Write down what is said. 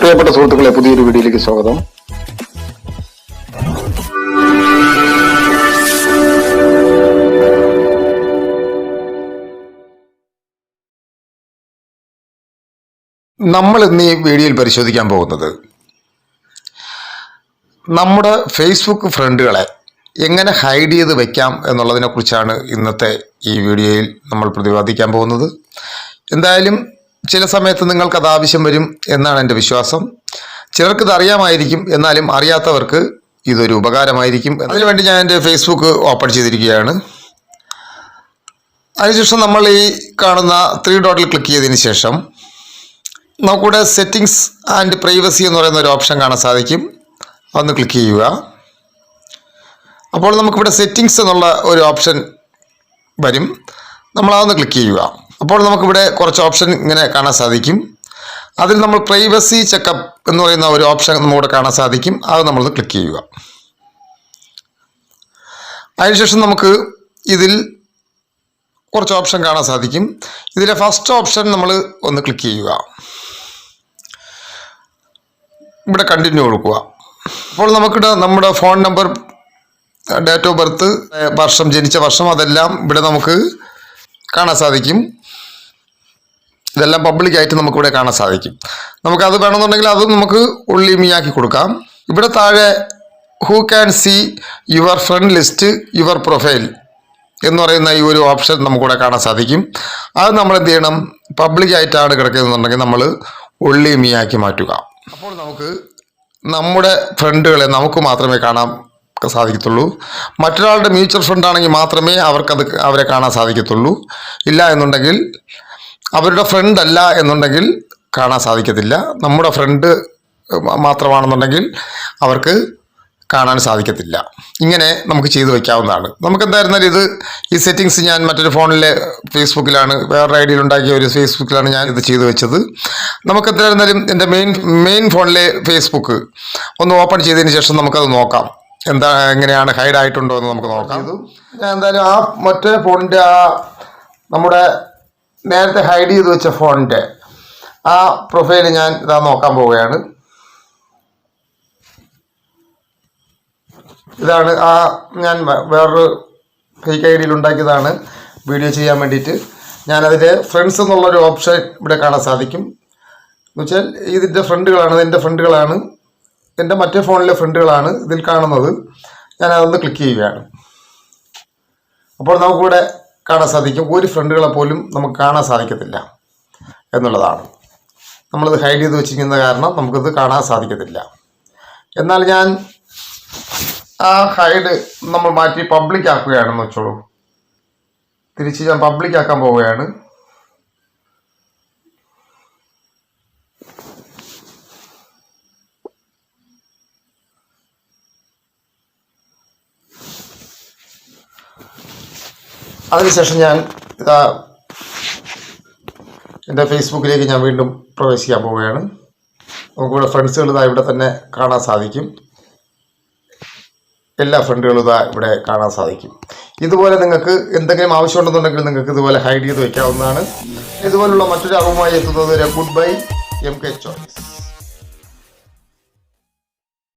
പ്രിയപ്പെട്ട സുഹൃത്തുക്കളെ, പുതിയൊരു വീഡിയോയിലേക്ക് സ്വാഗതം. നമ്മൾ ഇന്ന് ഈ വീഡിയോയിൽ പരിശോധിക്കാൻ പോകുന്നത് നമ്മുടെ ഫേസ്ബുക്ക് ഫ്രണ്ടുകളെ എങ്ങനെ ഹൈഡ് ചെയ്ത് വയ്ക്കാം എന്നുള്ളതിനെക്കുറിച്ചാണ് ഇന്നത്തെ ഈ വീഡിയോയിൽ നമ്മൾ പ്രതിപാദിക്കാൻ പോകുന്നത്. എന്തായാലും ചില സമയത്ത് നിങ്ങൾക്കത് ആവശ്യം വരും എന്നാണ് എൻ്റെ വിശ്വാസം. ചിലർക്കിത് അറിയാമായിരിക്കും, എന്നാലും അറിയാത്തവർക്ക് ഇതൊരു ഉപകാരമായിരിക്കും. അതിനുവേണ്ടി ഞാൻ എൻ്റെ ഫേസ്ബുക്ക് ഓപ്പൺ ചെയ്തിരിക്കുകയാണ്. അതിനുശേഷം നമ്മൾ ഈ കാണുന്ന 3 ഡോട്ടിൽ ക്ലിക്ക് ചെയ്തതിന് ശേഷം നമുക്കിവിടെ സെറ്റിങ്സ് ആൻഡ് പ്രൈവസി എന്ന് പറയുന്ന ഒരു ഓപ്ഷൻ കാണാൻ സാധിക്കും. അതൊന്ന് ക്ലിക്ക് ചെയ്യുക. അപ്പോൾ നമുക്കിവിടെ സെറ്റിങ്സ് എന്നുള്ള ഒരു ഓപ്ഷൻ വരും. നമ്മളതൊന്ന് ക്ലിക്ക് ചെയ്യുക. അപ്പോൾ നമുക്കിവിടെ കുറച്ച് ഓപ്ഷൻ ഇങ്ങനെ കാണാൻ സാധിക്കും. അതിൽ നമ്മൾ പ്രൈവസി ചെക്കപ്പ് എന്ന് പറയുന്ന ഒരു ഓപ്ഷൻ നമുക്കിവിടെ കാണാൻ സാധിക്കും. അത് നമ്മളൊന്ന് ക്ലിക്ക് ചെയ്യുക. അതിനുശേഷം നമുക്ക് ഇതിൽ കുറച്ച് ഓപ്ഷൻ കാണാൻ സാധിക്കും. ഇതിലെ ഫസ്റ്റ് ഓപ്ഷൻ നമ്മൾ ഒന്ന് ക്ലിക്ക് ചെയ്യുക. ഇവിടെ കണ്ടിന്യൂ കൊടുക്കുക. അപ്പോൾ നമുക്കിവിടെ നമ്മുടെ phone number, date of birth, വർഷം, ജനിച്ച വർഷം, അതെല്ലാം ഇവിടെ നമുക്ക് കാണാൻ സാധിക്കും. ഇതെല്ലാം പബ്ലിക്കായിട്ട് നമുക്കിവിടെ കാണാൻ സാധിക്കും. നമുക്കത് വേണമെന്നുണ്ടെങ്കിൽ അത് നമുക്ക് ഉള്ളി മീയാക്കി കൊടുക്കാം. ഇവിടെ താഴെ who can see your friend list your profile എന്ന് പറയുന്ന ഈ ഒരു ഓപ്ഷൻ നമുക്കിവിടെ കാണാൻ സാധിക്കും. അത് നമ്മൾ എന്ത് ചെയ്യണം, പബ്ലിക്കായിട്ടാണ് കിടക്കുന്നതെന്നുണ്ടെങ്കിൽ നമ്മൾ ഉള്ളി മീയാക്കി മാറ്റുക. അപ്പോൾ നമുക്ക് നമ്മുടെ ഫ്രണ്ടുകളെ നമുക്ക് മാത്രമേ കാണാൻ സാധിക്കത്തുള്ളൂ. മറ്റൊരാളുടെ മ്യൂച്വൽ ഫ്രണ്ട് ആണെങ്കിൽ മാത്രമേ അവരെ കാണാൻ സാധിക്കത്തുള്ളൂ. ഇല്ല എന്നുണ്ടെങ്കിൽ, അവരുടെ ഫ്രണ്ട് അല്ല എന്നുണ്ടെങ്കിൽ കാണാൻ സാധിക്കത്തില്ല. നമ്മുടെ ഫ്രണ്ട് മാത്രമാണെന്നുണ്ടെങ്കിൽ അവർക്ക് കാണാൻ സാധിക്കത്തില്ല. ഇങ്ങനെ നമുക്ക് ചെയ്തു വയ്ക്കാവുന്നതാണ്. നമുക്ക് എന്തായിരുന്നാലും ഈ സെറ്റിങ്സ് ഞാൻ മറ്റൊരു ഫോണിലെ ഫേസ്ബുക്കിലാണ്, വേറൊരു ഐഡിയിൽ ഉണ്ടാക്കിയ ഒരു ഫേസ്ബുക്കിലാണ് ഞാൻ ഇത് ചെയ്തു വെച്ചത്. നമുക്ക് എന്തായിരുന്നാലും എൻ്റെ മെയിൻ ഫോണിലെ ഫേസ്ബുക്ക് ഒന്ന് ഓപ്പൺ ചെയ്തതിന് ശേഷം നമുക്കത് നോക്കാം, എങ്ങനെയാണ് ഹൈഡ് ആയിട്ടുണ്ടോ എന്ന് നമുക്ക് നോക്കാം. ഞാൻ എന്തായാലും ആ മറ്റേ ഫോണിൻ്റെ നമ്മുടെ നേരത്തെ ഹൈഡ് ചെയ്ത് വെച്ച ഫോണിൻ്റെ ആ പ്രൊഫൈൽ ഞാൻ ഇതാ നോക്കാൻ പോവുകയാണ്. ഇതാണ് ഞാൻ വേറൊരു ഫേക്ക് ഐ ഡിയിൽ ഉണ്ടാക്കിയതാണ് വീഡിയോ ചെയ്യാൻ വേണ്ടിയിട്ട്. ഞാനതിൽ ഫ്രണ്ട്സ് എന്നുള്ളൊരു ഓപ്ഷൻ ഇവിടെ കാണാൻ സാധിക്കും. എന്ന് വെച്ചാൽ ഇതിൻ്റെ ഫ്രണ്ടുകളാണ്, എൻ്റെ ഫ്രണ്ടുകളാണ്, എൻ്റെ മറ്റേ ഫോണിലെ ഫ്രണ്ടുകളാണ് ഇതിൽ കാണുന്നത്. ഞാനതൊന്ന് ക്ലിക്ക് ചെയ്യുകയാണ്. അപ്പോൾ നമുക്കിവിടെ കാണാൻ സാധിക്കും ഒരു ഫ്രണ്ടുകളെ പോലും നമുക്ക് കാണാൻ സാധിക്കത്തില്ല എന്നുള്ളതാണ്. നമ്മളിത് ഹൈഡ് ചെയ്ത് വെച്ചിരിക്കുന്ന കാരണം നമുക്കിത് കാണാൻ സാധിക്കത്തില്ല. എന്നാൽ ഞാൻ ആ ഹൈഡ് നമ്മൾ മാറ്റി പബ്ലിക് ആക്കുകയാണെന്ന് വെച്ചോളൂ. തിരിച്ച് ഞാൻ പബ്ലിക് ആക്കാൻ പോവുകയാണ്. അതിനുശേഷം ഞാൻ എൻ്റെ ഫേസ്ബുക്കിലേക്ക് ഞാൻ വീണ്ടും പ്രവേശിക്കാൻ പോവുകയാണ്. നമുക്കിവിടെ ഫ്രണ്ട്സുകൾ ഇവിടെ തന്നെ കാണാൻ സാധിക്കും. എല്ലാ ഫ്രണ്ടുകളും ഇവിടെ കാണാൻ സാധിക്കും. ഇതുപോലെ നിങ്ങൾക്ക് എന്തെങ്കിലും ആവശ്യമുണ്ടെന്നുണ്ടെങ്കിൽ നിങ്ങൾക്ക് ഇതുപോലെ ഹൈഡ് ചെയ്ത് വയ്ക്കാവുന്നതാണ്. ഇതുപോലുള്ള മറ്റൊരു അറിവുമായി എത്തുന്നത് വരെ ഗുഡ് ബൈ. MK choice.